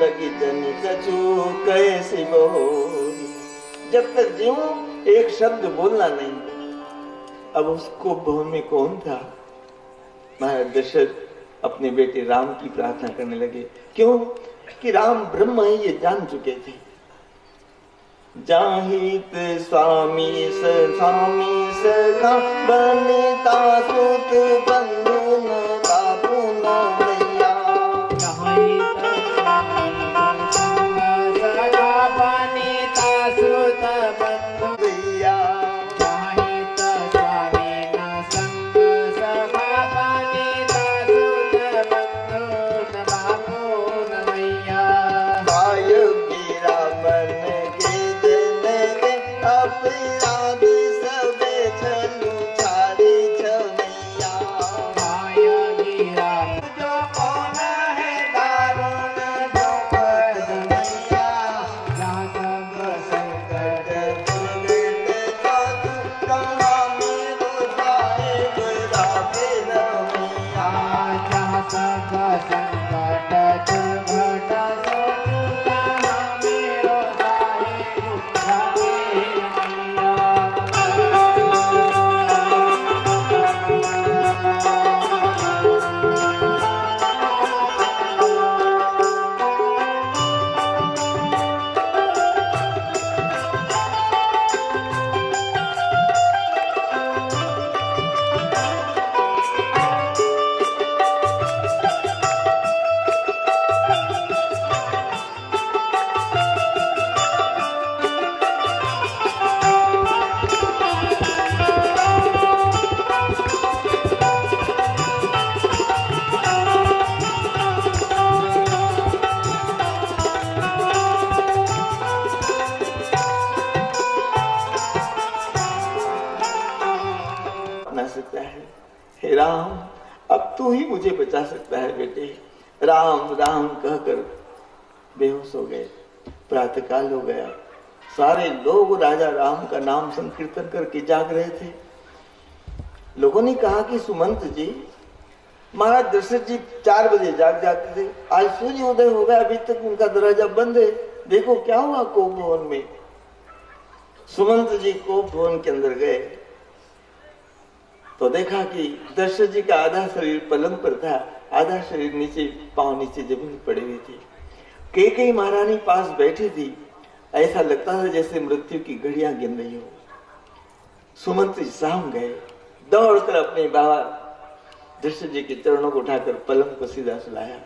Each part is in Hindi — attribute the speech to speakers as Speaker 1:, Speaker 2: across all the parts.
Speaker 1: लगी जनी कछु कैसी बोली। जब तक जीऊं एक शब्द बोलना नहीं। अब उसको भवन में कौन था? महाराज दशरथ अपने बेटे राम की प्रार्थना करने लगे। क्यों कि राम ब्रह्म है ये जान चुके थे। जाहित स्वामी सखा बनिता सुत बंधु न बापू न भैया।
Speaker 2: जाहित सखा बनिता सुत बंधु
Speaker 1: भैया
Speaker 2: जाहित स्वामी न संग सखा बनिता सुत बंधु न बापू न भैया।
Speaker 1: वायु गिरा मन अपराध सबे छलू छाड़ी छमैया।
Speaker 2: माया गिरा
Speaker 1: जो कौन है दारुण द्रौपद मैया।
Speaker 2: जहाँ सब संकट
Speaker 1: दुर्गत साधु कहाँ मेरो साहेब राधे रमैया।
Speaker 2: जहाँ सब संकट दुर्घट सोचु कहाँ मेरो साहेब राधे रमैया।
Speaker 1: बना सकता है। हे राम अब तू ही मुझे बचा सकता है बेटे। राम राम कहकर बेहोश हो गए। प्रातःकाल हो गया। सारे लोग राजा राम का नाम संकीर्तन करके जाग रहे थे। लोगों ने कहा कि सुमंत जी, महाराज दशरथ जी 4 बजे जाग जाते थे, आज सूर्य उदय हो गया, अभी तक उनका दरवाजा बंद है। देखो क्या हुआ कोप भवन में। सुमंत जी कोप भवन के अंदर गए तो देखा कि दशरथ जी का आधा शरीर पलंग पर था, आधा शरीर नीचे, पांव नीचे जमीन पड़ी हुई थी। कैकेयी महारानी पास बैठी थी। ऐसा लगता था जैसे मृत्यु की घड़ियां गिन रही हो। सुमंत जी साम गए, दौड़कर अपने बाबा दशरथ जी के चरणों को उठाकर पलंग को सीधा सुलाया।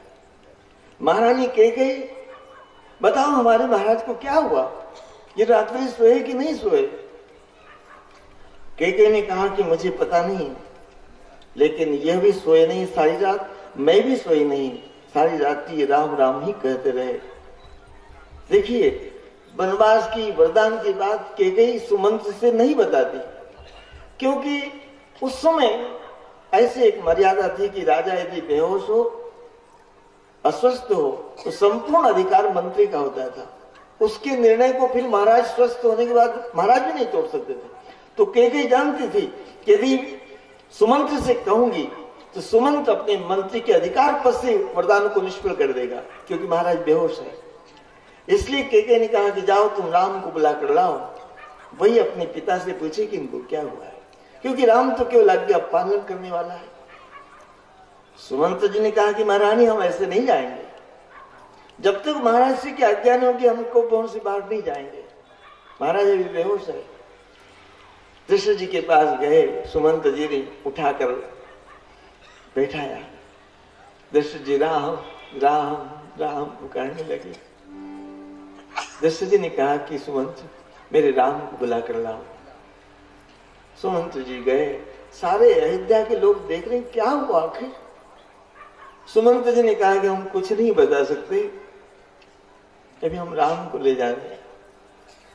Speaker 1: महारानी कैकेयी, बताओ हमारे महाराज को क्या हुआ? ये रात्रि सोए कि नहीं सोए? कैकेयी ने कहा कि मुझे पता नहीं, लेकिन यह भी सोए नहीं सारी रात, मैं भी सोई नहीं सारी रात। ये राम राम ही कहते रहे। देखिए वनवास की वरदान की बात कैकेयी सुमंत से नहीं बताती, क्योंकि उस समय ऐसे एक मर्यादा थी कि राजा यदि बेहोश हो, अस्वस्थ हो, तो संपूर्ण अधिकार मंत्री का होता था। उसके निर्णय को फिर महाराज स्वस्थ होने के बाद महाराज भी नहीं तोड़ सकते थे। तो कैकेयी जानती थी कि यदि सुमंत से कहूंगी तो सुमंत अपने मंत्री के अधिकार पद से वरदान को निष्फल कर देगा, क्योंकि महाराज बेहोश है। इसलिए कैकेयी ने कहा कि जाओ तुम राम को बुला कर लाओ, वही अपने पिता से पूछे कि इनको क्या हुआ है, क्योंकि राम तो केवल आज्ञा पालन करने वाला है। सुमंत जी ने कहा कि महारानी हम ऐसे नहीं जाएंगे, जब तक महाराज से की आज्ञा नहीं होगी हमको भवन से बाहर नहीं जाएंगे। महाराज अभी बेहोश है। दशरथ जी के पास गए, सुमंत जी ने उठाकर बैठाया। दशरथ जी राम राम राम पुकारने लगे। दशरथ जी ने कहा कि सुमंत मेरे राम को बुला कर लाओ। सुमंत जी गए। सारे अयोध्या के लोग देख रहे क्या हुआ आखिर। सुमंत जी ने कहा कि हम कुछ नहीं बता सकते, अभी हम राम को ले जा रहे हैं।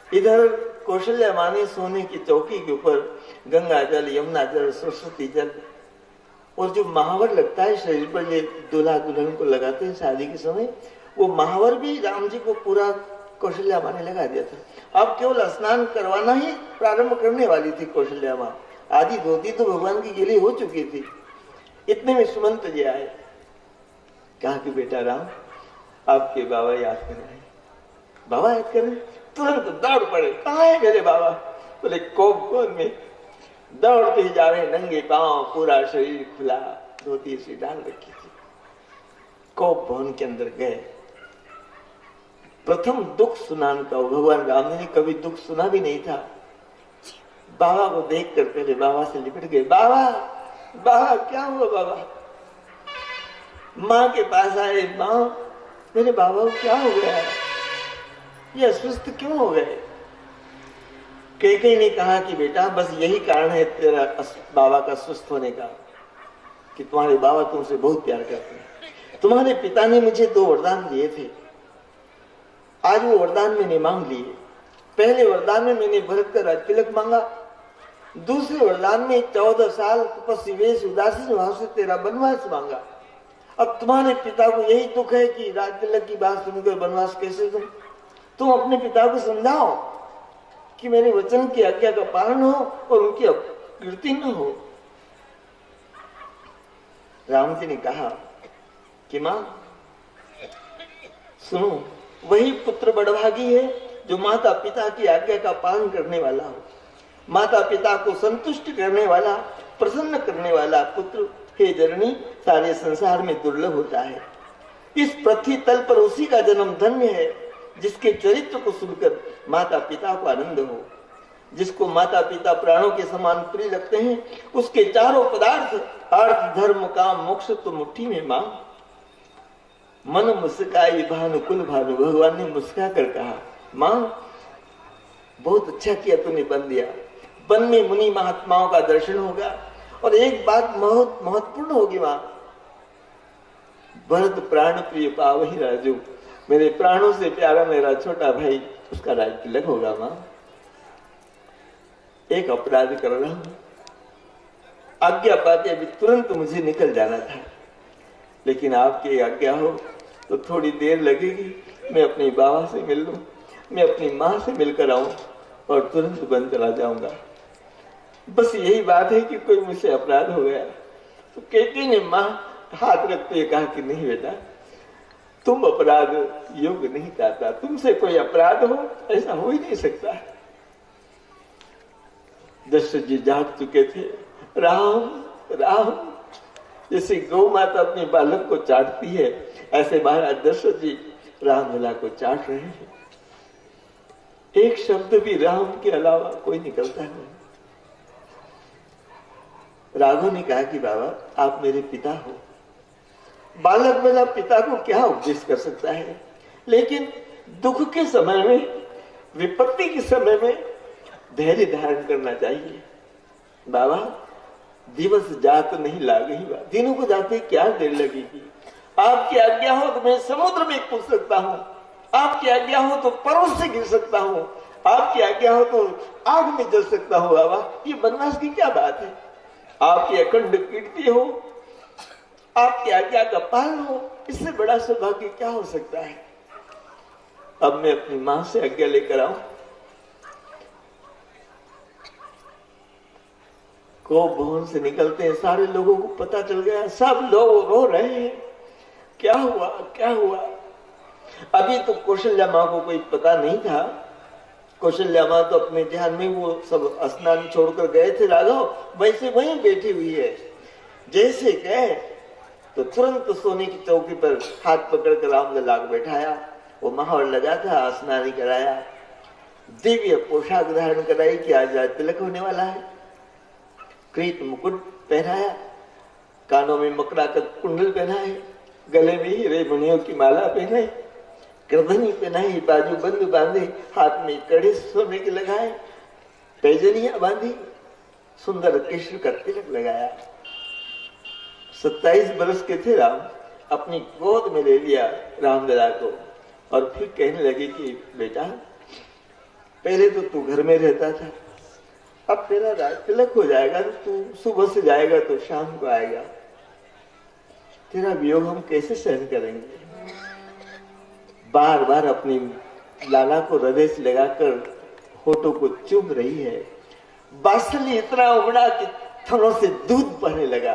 Speaker 1: इधर कौशल्या माँ ने सोने की चौकी के ऊपर गंगा जल, यमुना जल, सरस्वती जल और जो महावर लगता है शरीर पर, ये दूल्हा दुल्हन को लगाते हैं शादी के समय, वो महावर भी राम जी को पूरा कौशल्या माँ ने लगा दिया था। अब केवल स्नान करवाना ही प्रारंभ करने वाली थी कौशल्या माँ। आधी धोती तो भगवान की गीली हो चुकी थी। इतने में सुमंत जी आए। कहा कि बेटा राम, आपके बाबा याद कर रहे हैं। बाबा याद कर रहे हैं, तुरंत दौड़ पड़े। कहाँ है मेरे बाबा? बोले कोपवन में। दौड़ते ही जा रहे, नंगे पांव, पूरा शरीर खुला, धोती सी डाल रखी थी। कोप भवन के अंदर गए। प्रथम दुख सुनाने का भगवान राम ने कभी दुख सुना भी नहीं था। बाबा को देख कर पहले बाबा से लिपट गए। बाबा, बाबा क्या हुआ बाबा? माँ के पास आए। माँ, मेरे बाबा को क्या हो गया? ये अस्वस्थ क्यों हो गए? कैकेयी ने कहा कि बेटा बस यही कारण है तेरा बाबा का स्वस्थ होने का, कि तुम्हारे बाबा तुमसे बहुत प्यार करते हैं। तुम्हारे पिता ने मुझे 2 वरदान दिए थे, आज वो वरदान मैंने मांग लिए। पहले वरदान में मैंने भरत का राज तिलक मांगा, दूसरे वरदान में 14 साल तपस्वी वेश उदासीन भाव से तेरा वनवास मांगा। अब तुम्हारे पिता को यही दुख है कि राज तिलक की बात सुनकर वनवास कैसे दूं? तुम अपने पिता को समझाओ कि मेरे वचन की आज्ञा का पालन हो और उनकी अपकीर्ति न हो। राम जी ने कहा कि मां सुनो, वही पुत्र बड़भागी है जो माता पिता की आज्ञा का पालन करने वाला हो। माता पिता को संतुष्ट करने वाला, प्रसन्न करने वाला पुत्र हे जननी सारे संसार में दुर्लभ होता है। इस पृथ्वी तल पर उसी का जन्म धन्य है जिसके चरित्र को सुनकर माता पिता को आनंद हो। जिसको माता पिता प्राणों के समान प्रिय लगते हैं, उसके चारों पदार्थ अर्थ धर्म काम मोक्ष तो मुट्ठी में मां। मन मुस्काई भानु कुल भानु, भगवान ने मुस्का कर कहा मां बहुत अच्छा किया तूने बन दिया। वन में मुनि महात्माओं का दर्शन होगा और एक बात बहुत महत्वपूर्ण होगी मां, भरत प्राण प्रिय पावहि राजू, मेरे प्राणों से प्यारा मेरा छोटा भाई, उसका राज तिलक होगा मां। एक अपराध कर रहा हूं, आज्ञा पाते अभी तुरंत मुझे निकल जाना था, लेकिन आपकी आज्ञा हो तो थोड़ी देर लगेगी, मैं अपने बाबा से मिल लूं, मैं अपनी माँ से मिलकर आऊं और तुरंत बन चला जाऊंगा। बस यही बात है कि कोई मुझसे अपराध हो गया। तो कैकेयी ने माँ हाथ रखते हुए कहा कि नहीं बेटा, तुम अपराध योग्य नहीं चाहता, तुमसे कोई अपराध हो ऐसा हो ही नहीं सकता। दशरथ जी जाग चुके थे। राम राम, जैसे गौ माता अपने बालक को चाटती है, ऐसे महाराज दशरथ जी राम लला को चाट रहे हैं। एक शब्द भी राम के अलावा कोई निकलता नहीं। राघव ने कहा कि बाबा आप मेरे पिता हो, बालक मेरा पिता को क्या उपदेश कर सकता है, लेकिन दुख के समय में, विपत्ति के समय में धैर्य धारण करना चाहिए। बाबा दिवस जात नहीं लागे, दिनों को जाते क्या देर लगेगी। आपकी आज्ञा हो तो मैं समुद्र में कूद सकता हूँ, आपकी आज्ञा हो तो पर्वत से गिर सकता हूँ, आपकी आज्ञा हो तो आग में जल सकता हूँ। बाबा ये वनवास की क्या बात है? आपकी अखंड कीर्ति हो, आपकी आज्ञा का पालन हो, इससे बड़ा सौभाग्य क्या हो सकता है? अब मैं अपनी मां से आज्ञा लेकर आऊं। को भवन से निकलते हैं, सारे लोगों को पता चल गया, सब लोग रो रहे हैं। क्या हुआ क्या हुआ? अभी तो कौशल्या माँ को कोई पता नहीं था। कौशल्या माँ तो अपने ध्यान में, वो सब स्नान छोड़कर गए थे राघव, वैसे वहीं बैठी हुई है। जैसे गए तो तुरंत सोने की चौकी पर हाथ पकड़कर राम लला को बैठाया, वो माहौल लगा था, स्नान कराया, दिव्य पोशाक धारण कराई कि आज तिलक होने वाला है। क्रीत मुकुट पहनाया, कानों में मकड़ा का कुंडल पहनाए, गले में हीरे मणियों की माला पहनाई, गर्दनी पहनाई, बाजू बंद बांधे, हाथ में कड़े सोने के लगाए, पैजनिया बांधी, सुंदर केशर का तिलक लगाया। 27 बरस के थे राम, अपनी गोद में ले लिया रामलला को और फिर कहने लगे कि बेटा पहले तो तू घर में रहता था, अब तेरा राज तिलक हो जाएगा, तू सुबह से जाएगा तो शाम को आएगा, तेरा वियोग हम कैसे सहन करेंगे? बार बार अपनी लाला को हृदय से लगाकर होठों को चूम रही है। बांसुरी इतना उमड़ा कि थनों से दूध बहने लगा।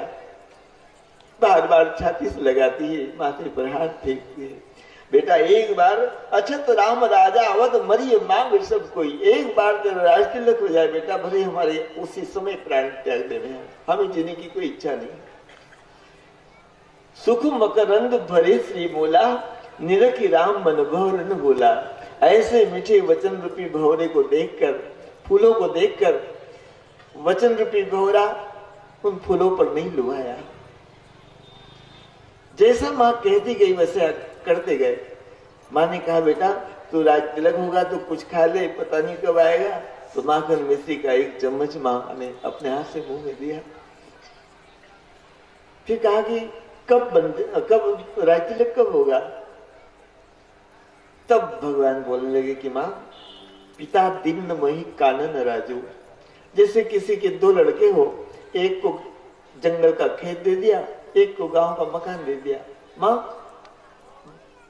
Speaker 1: बार बार छाती से लगाती है, माथे पर हाथ फेंकती है। बेटा एक बार अछत राम राजा अवध मरिय मांग सब कोई, एक बार तेरा राज तिलक हो जाए बेटा, भले हमारे उसी समय प्राण त्याग देने हैं, हमें जीने की कोई इच्छा नहीं। सुख मकरंद भरे श्री बोला, निरखी राम मन भवर न बोला। ऐसे मीठे वचन रूपी भवरे को देखकर, फूलों को देखकर वचन रूपी भवरा उन फूलों पर नहीं लुभाया। जैसा माँ कहती गई वैसे करते गए। माँ ने कहा बेटा तू राज तिलक होगा तो कुछ खा ले, पता नहीं कब आएगा। तो माखन मिश्री का एक चम्मच माँ ने अपने हाथ से मुंह में दिया। फिर कहा कि कब राज तिलक कब होगा? तब भगवान बोलने लगे कि माँ पिता दीन मोहि कानन राजू। जैसे किसी के दो लड़के हो, एक को जंगल का खेत दे दिया, एक को गांव का मकान दे दिया। माँ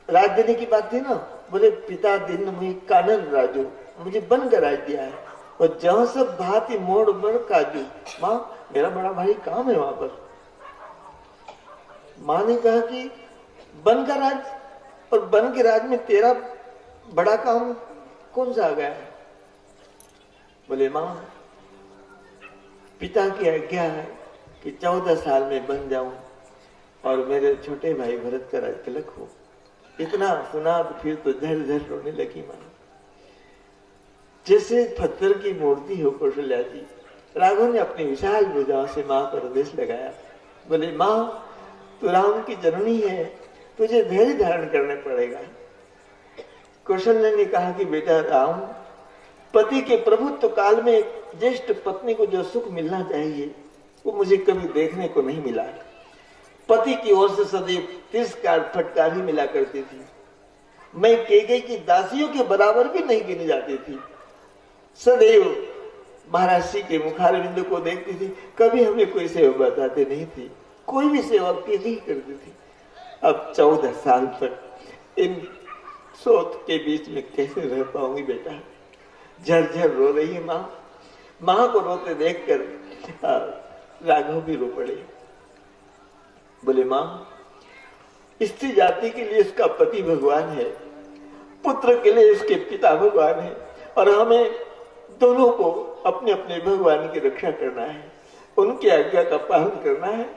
Speaker 1: राज देने की बात थी ना, बोले पिता दीन मोहि कानन राजू, मुझे बन कर राज दिया है। और जहां सब भांति मोड़ बड़ काजू, माँ मेरा बड़ा भारी काम है वहां पर। माँ ने कहा कि बन का राज, और बन के राज में तेरा बड़ा काम कौन सा आ गया है? बोले माँ पिता की आज्ञा है कि 14 साल में बन जाऊं और मेरे छोटे भाई भरत का राज तिलक हो। इतना सुना तो फिर तो झर झर रोने लगी माँ, जैसे पत्थर की मूर्ति हो कौशल्या जी। राघव ने अपनी विशाल भुजाओं से माँ पर आदेश लगाया। बोले माँ तू राम की जननी है, तुझे धैर्य धारण करना पड़ेगा। कौशल्या ने कहा कि बेटा राम, पति के प्रभुत्व काल में ज्येष्ठ पत्नी को जो सुख मिलना चाहिए वो मुझे कभी देखने को नहीं मिला। पति की ओर से सदैव तिरस्कार फटकार ही मिला करती थी। मैं कैकेयी की दासियों के बराबर भी नहीं गिनी जाती थी। सदैव महाराज श्री के मुखारविंद को देखती थी, कभी हमें कोई सेवा बताते नहीं थी, कोई भी सेवा की नहीं करती थी। अब 14 साल तक इन सोच के बीच में कैसे रह पाऊंगी बेटा? झरझर रो रही है माँ। माँ को रोते देखकर राघव भी रो पड़े। बोले माँ स्त्री जाति के लिए इसका पति भगवान है, पुत्र के लिए इसके पिता भगवान है, और हमें दोनों को अपने अपने भगवान की रक्षा करना है, उनकी आज्ञा का पालन करना है।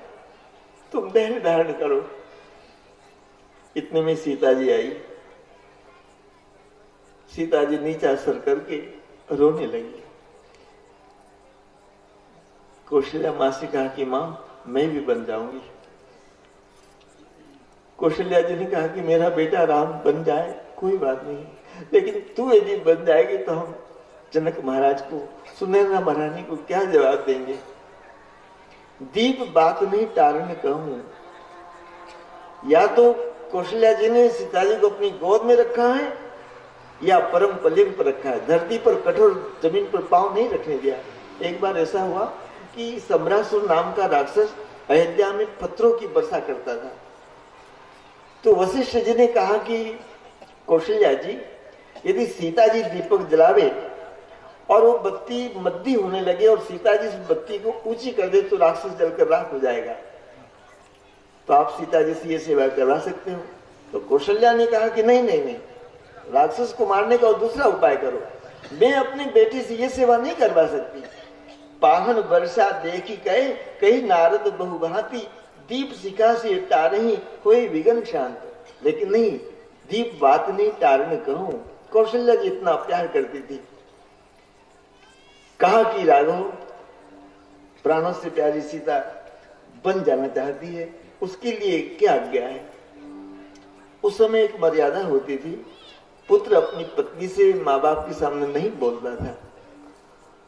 Speaker 1: तुम धैर्य धारण करो। इतने में सीता जी आई। सीता जी नीचा सर करके रोने लगी। कौशल्या माँ से कहा कि माँ मैं भी बन जाऊंगी। कौशल्या जी ने कहा कि मेरा बेटा राम बन जाए कोई बात नहीं, लेकिन तू यदि बन जाएगी तो हम जनक महाराज को, सुनैना महारानी को क्या जवाब देंगे? दीप बात नहीं टारन कहूं। या तो कौशल्या जी ने सीता जी को अपनी गोद में रखा है या परम पल्लव पर रखा है, धरती पर कठोर जमीन पर पांव नहीं रखने दिया। एक बार ऐसा हुआ कि सम्रासुर नाम का राक्षस अयोध्या में पत्थरों की वर्षा करता था। तो वशिष्ठ जी ने कहा कि कौशल्या जी यदि सीता जी दीपक जलावे और वो बत्ती मद्दी होने लगे और सीता जी इस बत्ती को ऊंची कर दे तो राक्षस जलकर राख हो जाएगा, तो आप सीता जी से ये सेवा करवा सकते हो। तो कौशल्या ने कहा कि नहीं नहीं नहीं, राक्षस को मारने का और दूसरा उपाय करो। मैं अपनी बेटी से ये सेवा नहीं करवा सकती। पाहन वर्षा देखी कहे कही नारद बहुभांति, दीप शिखा से टारही कोई विघ्न शांत। लेकिन नहीं, दीप बात नहीं टारन कहूं। कौशल्या जी इतना प्यार करती थी। कहा कि राघव प्राणों से प्यारी सीता बन जाना चाहती है, उसके लिए क्या आज्ञा है? उस समय एक मर्यादा होती थी, पुत्र अपनी पत्नी से माँ बाप के सामने नहीं बोलता था।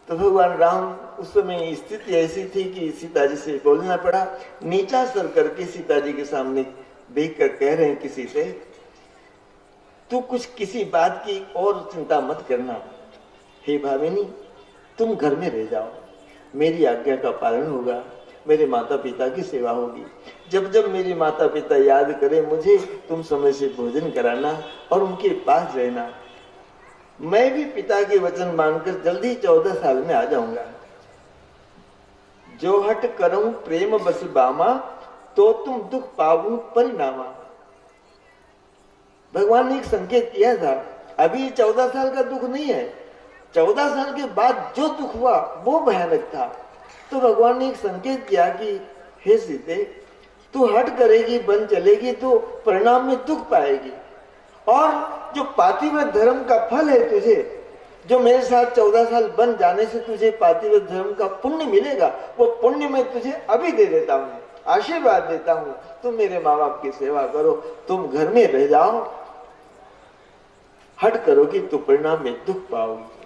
Speaker 1: तो भगवान राम उस समय स्थिति ऐसी थी कि सीता जी से बोलना पड़ा। नीचा सर करके सीता जी के सामने देख कर कह रहे हैं किसी से, तू कुछ किसी बात की और चिंता मत करना। हे भामिनी, तुम घर में रह जाओ, मेरी आज्ञा का पालन होगा, मेरे माता पिता की सेवा होगी। जब जब मेरे माता पिता याद करें मुझे, तुम समय से भोजन कराना और उनके पास रहना। मैं भी पिता के वचन मानकर जल्दी 14 साल में आ जाऊंगा। जो हट करूं प्रेम बस बामा, तो तुम दुख पाऊं परिणामा। भगवान ने एक संकेत किया था, अभी 14 साल का दुख नहीं है, 14 साल के बाद जो दुख हुआ वो भयानक था। तो भगवान ने एक संकेत किया कि हे सीते, तू हट करेगी, बन चलेगी तो परिणाम में दुख पाएगी, और जो पार्थिव धर्म का फल है तुझे, जो मेरे साथ 14 साल बन जाने से तुझे पार्थिव धर्म का पुण्य मिलेगा, वो पुण्य मैं तुझे अभी दे देता हूँ, आशीर्वाद देता हूँ। तुम मेरे माँ बाप की सेवा करो, तुम घर में रह जाओ, हट करोगी तो परिणाम में दुख पाओगी।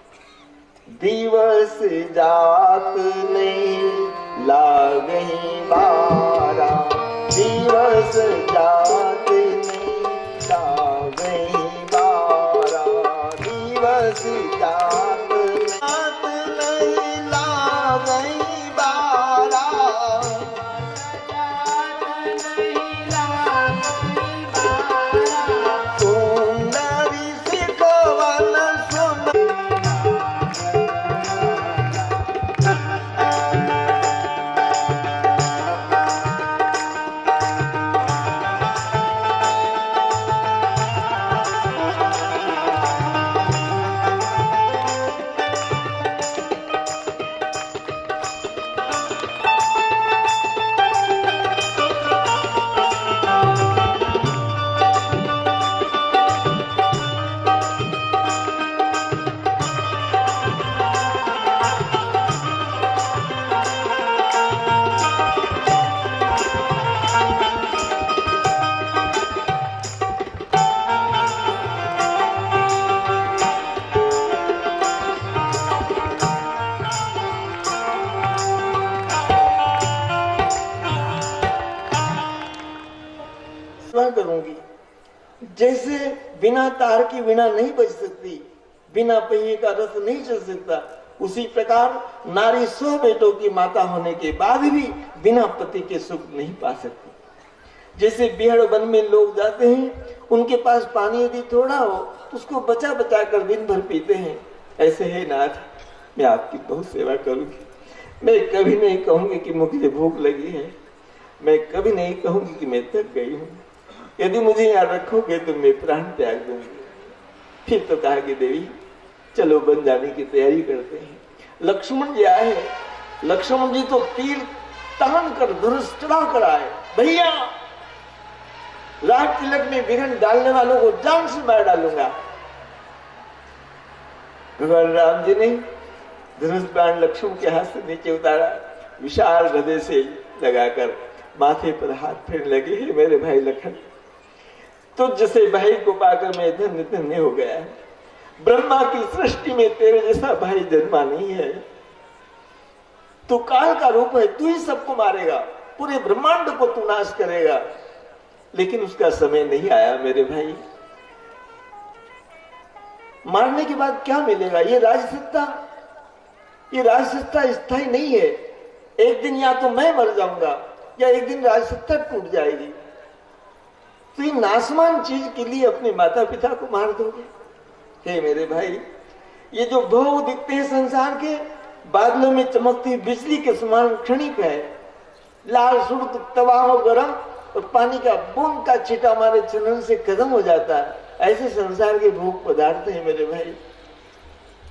Speaker 1: दिवस जात नहीं लागही बारा, दिवस जात नहीं लागही बारा, दिवस जात नहीं लागही बारा, सुंदरी सिखवन सुन। करूंगी, जैसे बिना तार की वीणा नहीं बज सकती, बिना पहिए का रथ नहीं चल सकता, उसी प्रकार नारी 100 बेटों की माता होने के बाद भी बिना पति के सुख नहीं पा सकती। जैसे बिहड़ वन में लोग जाते हैं, उनके पास पानी यदि थोड़ा हो तो उसको बचा बचा कर दिन भर पीते हैं, ऐसे है नाथ, मैं आपकी बहुत सेवा करूंगी। मैं कभी नहीं कहूंगी कि मुझे भूख लगी है, मैं कभी नहीं कहूंगी कि मैं थक गई हूँ, यदि मुझे यहाँ रखोगे तो मैं प्राण त्याग दूंगी। फिर तो कहा कि देवी चलो बन जाने की तैयारी करते हैं। लक्ष्मण जी आए, लक्ष्मण जी तो तीर तान कर धनुष चढ़ा कर आए, भैया राज तिलक में विघ्न डालने वालों को जान से मार डालूंगा। भगवान राम जी ने धनुष बाण लक्ष्मण के हाथ से नीचे उतारा, विशाल हृदय से लगाकर माथे पर हाथ फेरने लगे, हे मेरे भाई लखन, तो जैसे भाई को पाकर मैं धन्य धन्य हो गया। ब्रह्मा की सृष्टि में तेरे जैसा भाई जन्मा नहीं है। तू काल का रूप है, तू ही सबको मारेगा, पूरे ब्रह्मांड को तू नाश करेगा, लेकिन उसका समय नहीं आया मेरे भाई। मारने के बाद क्या मिलेगा? ये राजसत्ता, ये राजसत्ता स्थायी नहीं है। एक दिन या तो मैं मर जाऊंगा या एक दिन राजसत्ता टूट जाएगी। तो ये नासमान चीज के लिए अपने माता पिता को मार दोगे? हे मेरे भाई, ये जो भाव दिखते हैं संसार के, बादलों में चमकती बिजली के समान क्षणिक है। लाल सुर्ख तवा हो गरम और पानी का बूंद का छींटा हमारे चरण से खत्म हो जाता है, ऐसे संसार के भोग पदार्थ है मेरे भाई।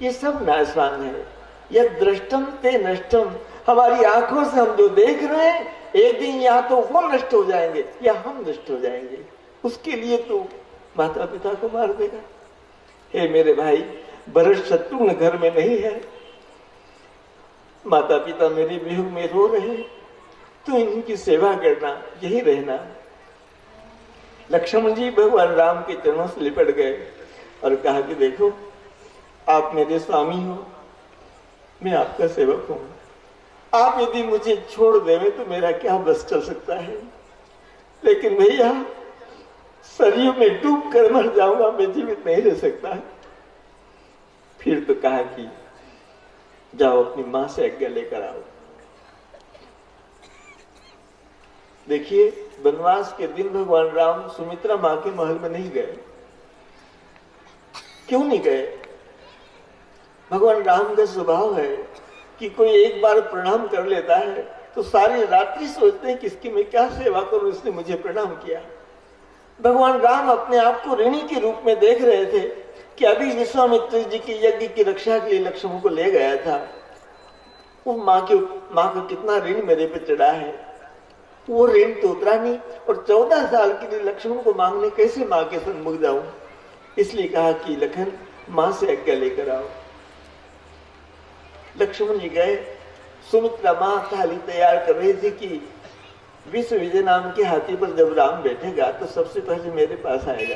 Speaker 1: ये सब नासवान है। यह दृष्टम ते नष्टम, हमारी आंखों से हम जो देख रहे हैं, एक दिन या तो वो नष्ट हो जाएंगे या हम नष्ट हो जाएंगे। उसके लिए तो माता पिता को मार देगा? हे मेरे भाई, भरत शत्रुघ्न घर में नहीं है, माता पिता मेरे वियोग में रो रहे हैं, तो इनकी सेवा करना, यही रहना। लक्ष्मण जी भगवान राम के चरणों से लिपट गए और कहा कि देखो, आप मेरे स्वामी हो, मैं आपका सेवक हूं, आप यदि मुझे छोड़ देवे तो मेरा क्या बस चल सकता है, लेकिन भैया सरयू में डूब कर मर जाऊंगा, मैं जीवित नहीं रह सकता। फिर तो कहा कि जाओ अपनी मां से आज्ञा लेकर आओ। देखिए, वनवास के दिन भगवान राम सुमित्रा मां के महल में नहीं गए। क्यों नहीं गए? भगवान राम का स्वभाव है कि कोई एक बार प्रणाम कर लेता है तो सारी रात्रि सोचते हैं कि इसकी मैं क्या सेवा करूं, इसने मुझे प्रणाम किया। भगवान राम अपने आप को ऋणी के रूप में देख रहे थे कि अभी विश्वामित्र जी की यज्ञ की रक्षा के लिए लक्ष्मण को ले गया था। वो माँ का कितना ऋण मेरे पे चढ़ा है, वो ऋण तो उतरा नहीं, और 14 साल के लिए लक्ष्मण को मांगने कैसे माँ के सन्मुख जाऊं। इसलिए कहा कि लखन माँ से आज्ञा लेकर आओ। लक्ष्मण जी गए। सुमित्रा माँ थाली तैयार कर रही थी कि विश्व विजय नाम के हाथी पर जब राम बैठेगा तो सबसे पहले मेरे पास आएगा,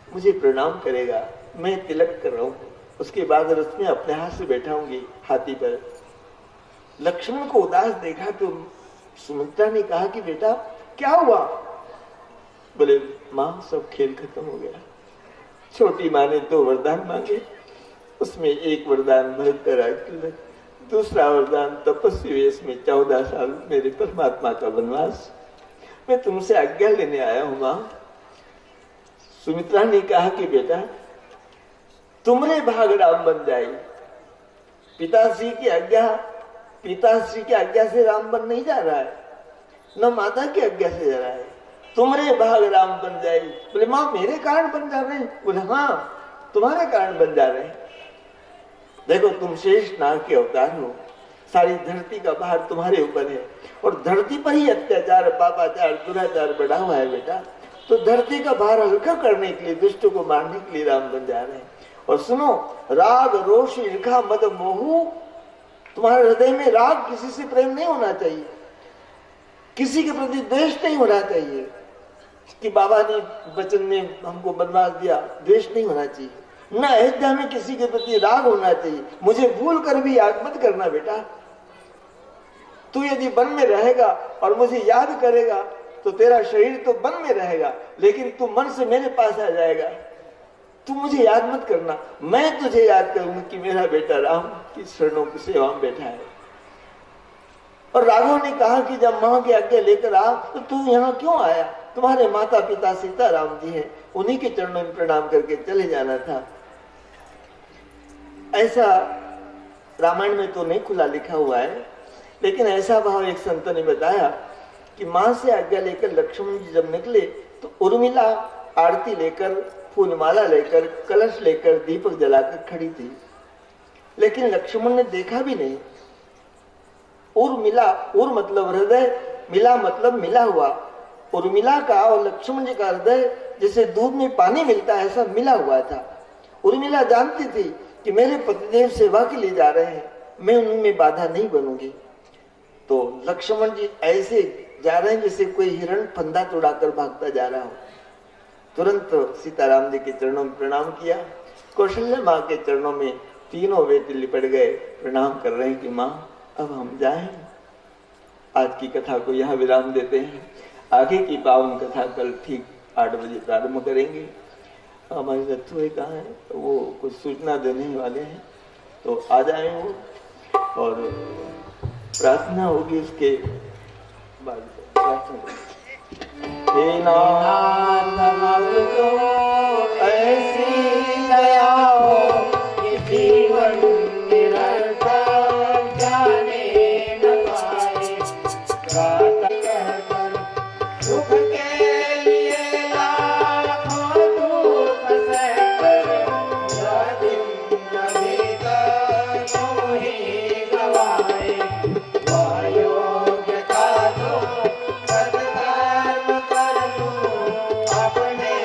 Speaker 1: मुझे प्रणाम करेगा, मैं तिलक कर रहा हूं, उसके बाद रथ में अपने हाथ से बैठाऊंगी हाथी पर। लक्ष्मण को उदास देखा तो सुमित्रा ने कहा कि बेटा क्या हुआ? बोले माँ सब खेल खत्म हो गया। छोटी माँ ने 2 वरदान मांगे, उसमें एक वरदान भरत का राजतिलक, दूसरा वरदान तपस्वी वेश में 14 साल मेरे परमात्मा का वनवास। मैं तुमसे आज्ञा लेने आया हूं मां। सुमित्रा ने कहा कि बेटा तुमरे भाग राम बन जाए। पिताश्री की आज्ञा से राम बन नहीं जा रहा है, न माता की आज्ञा से जा रहा है। तुमरे भाग राम बन जाए। बोले माँ मेरे कारण बन जा रहे हैं? बोले हाँ तुम्हारे कारण बन जा रहे हैं। देखो तुम शेष नाग के अवतार हो, सारी धरती का भार तुम्हारे ऊपर है, और धरती पर ही अत्याचार, पापाचार, दुराचार बढ़ा हुआ है बेटा। तो धरती का भार हल्का करने के लिए, दुष्टों को मारने के लिए राम बन जा रहे हैं। और सुनो, राग रोष ईर्ष्या मद मोह, तुम्हारे हृदय में राग, किसी से प्रेम नहीं होना चाहिए, किसी के प्रति द्वेष नहीं होना चाहिए कि बाबा ने वचन में हमको वनवास दिया, द्वेष नहीं होना चाहिए। न अयोध्या में किसी के प्रति राग होना चाहिए। मुझे भूल कर भी याद मत करना बेटा। तू यदि वन में रहेगा और मुझे याद करेगा तो तेरा शरीर तो वन में रहेगा, लेकिन तू मन से मेरे पास आ जाएगा। तू मुझे याद मत करना, मैं तुझे याद करूंगा कि मेरा बेटा राम की शरणों की सेवा में बैठा है। और राघव ने कहा कि जब माँ की आज्ञा लेकर आ तो तू यहाँ क्यों आया? तुम्हारे माता पिता सीता राम जी हैं, उन्हीं के चरणों में प्रणाम करके चले जाना था। ऐसा रामायण में तो नहीं खुला लिखा हुआ है, लेकिन ऐसा भाव एक संत ने बताया कि माँ से आज्ञा लेकर लक्ष्मण जी जब निकले तो उर्मिला आरती लेकर, फूलमाला लेकर, कलश लेकर, दीपक जलाकर खड़ी थी, लेकिन लक्ष्मण ने देखा भी नहीं। उर्मिला, उर मतलब हृदय, मिला मतलब मिला हुआ। उर्मिला का और लक्ष्मण जी का हृदय जैसे दूध में पानी मिलता है, ऐसा मिला हुआ था। उर्मिला जानती थी कि मेरे पतिदेव सेवा के लिए जा रहे हैं, मैं उनमें बाधा नहीं बनूंगी। तो लक्ष्मण जी ऐसे जा रहे हैं जैसे कोई हिरण फंदा तोड़ाकर भागता जा रहा हो। तुरंत सीताराम जी के चरणों में प्रणाम किया। कौशल्या माँ के चरणों में तीनों बेटे लिपट गए, प्रणाम कर रहे हैं कि माँ अब हम जाएं। आज की कथा को यहाँ विराम देते हैं। आगे की पावन कथा कल ठीक 8 बजे प्रारंभ करेंगे। हमारे रथुए कहाँ है, तो वो कुछ सूचना देने वाले हैं, तो आ जाए वो, और प्रार्थना होगी उसके बाद। हे नाथ ऐसी दया हो कि जीवन निरर्थक जाने न पाए। सुख के लिए लाखों दुख सहकर, यह दिन कभी तक तू ही गवाए। वह योग्यता तो सत्कर्म कर लूं अपने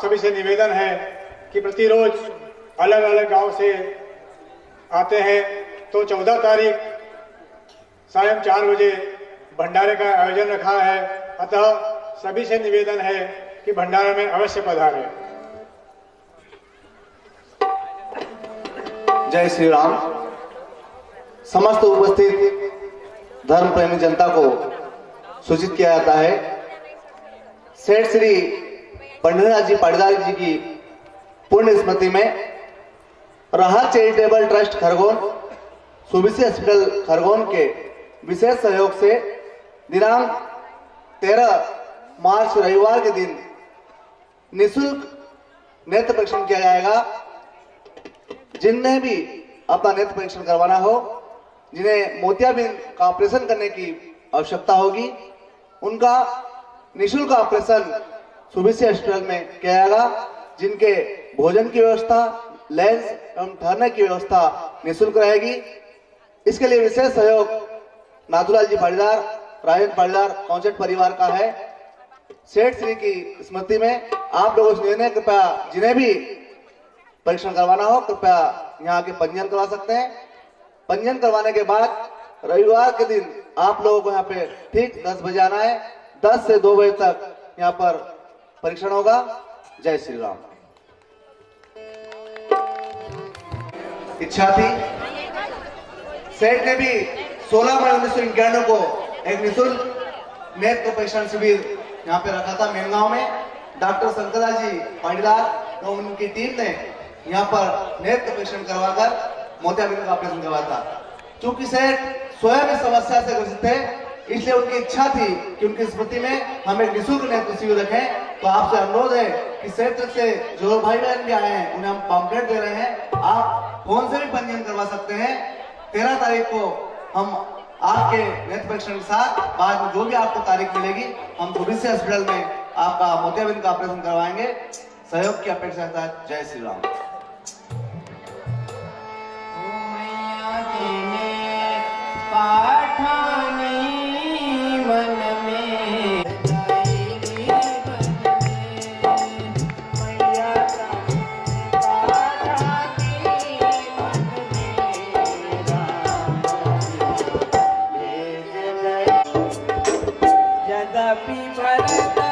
Speaker 3: सभी से निवेदन है कि प्रतिरोज अलग अलग गांव से आते हैं, तो 14 तारीख सायं 4 बजे भंडारे का आयोजन रखा है। अतः सभी से निवेदन है कि भंडारे में अवश्य पधारें।
Speaker 4: जय श्री राम। समस्त उपस्थित धर्म प्रेमी जनता को सूचित किया जाता है, सेठ श्री पंडितनाथ जी पाटीदार जी की पुण्य स्मृति में राहत चैरिटेबल ट्रस्ट खरगोन, सुबीसी हॉस्पिटल खरगोन के विशेष सहयोग से दिनांक 13 मार्च रविवार के दिन निःशुल्क नेत्र परीक्षण किया जाएगा। जिन्हें भी अपना नेत्र परीक्षण करवाना हो, जिन्हें मोतियाबिंद का ऑपरेशन करने की आवश्यकता होगी, उनका निःशुल्क ऑपरेशन सुबीसी हॉस्पिटल में किया जाएगा। जिनके भोजन की व्यवस्था, लेंस एवं ठहरने की व्यवस्था निःशुल्क रहेगी। इसके लिए विशेष सहयोग नाथूलाल जी पाटीदार, राजेंद्र पाटीदार कौंचट परिवार का है। सेठ श्री की स्मृति में आप लोगों से निवेदन है, कृपया जिन्हें भी परीक्षण करवाना हो कृपया यहाँ के पंजीयन करवा सकते हैं। पंजीयन करवाने के बाद रविवार के दिन आप लोगों को यहाँ पे ठीक 10 बजे आना है। 10 से 2 बजे तक यहाँ पर परीक्षण होगा। जय श्री राम। इच्छा थी, सेठ ने भी 16 मई 1991 को एक निःशुल्क नेत्र परीक्षण शिविर यहाँ पे रखा था मेनगांव में। डॉक्टर शंकरदास जी पाटीदार और उनकी टीम ने यहाँ पर नेत्र परीक्षण करवाकर मोतियाबिंद का ऑपरेशन करवाया था। चूंकि सेठ स्वयं इस समस्या से ग्रसित थे, इसलिए उनकी इच्छा थी कि उनकी स्मृति में हम एक निःशुल्क नेत्र शिविर रखें। तो आपसे अनुरोध है कि सेठ से जो भाई बहन भी आए हैं उन्हें हम पम्पलेट दे रहे हैं, आप फोन से भी पंजीयन करवा सकते हैं। 13 तारीख को हम आपके नेत्र परीक्षण के साथ बाद में जो भी आपको तारीख मिलेगी, हम सुबीसी हॉस्पिटल में आपका मोतियाबिंद का ऑपरेशन करवाएंगे। सहयोग की अपेक्षा के साथ जय श्री राम।
Speaker 2: पाठानी मन में जगपि भरत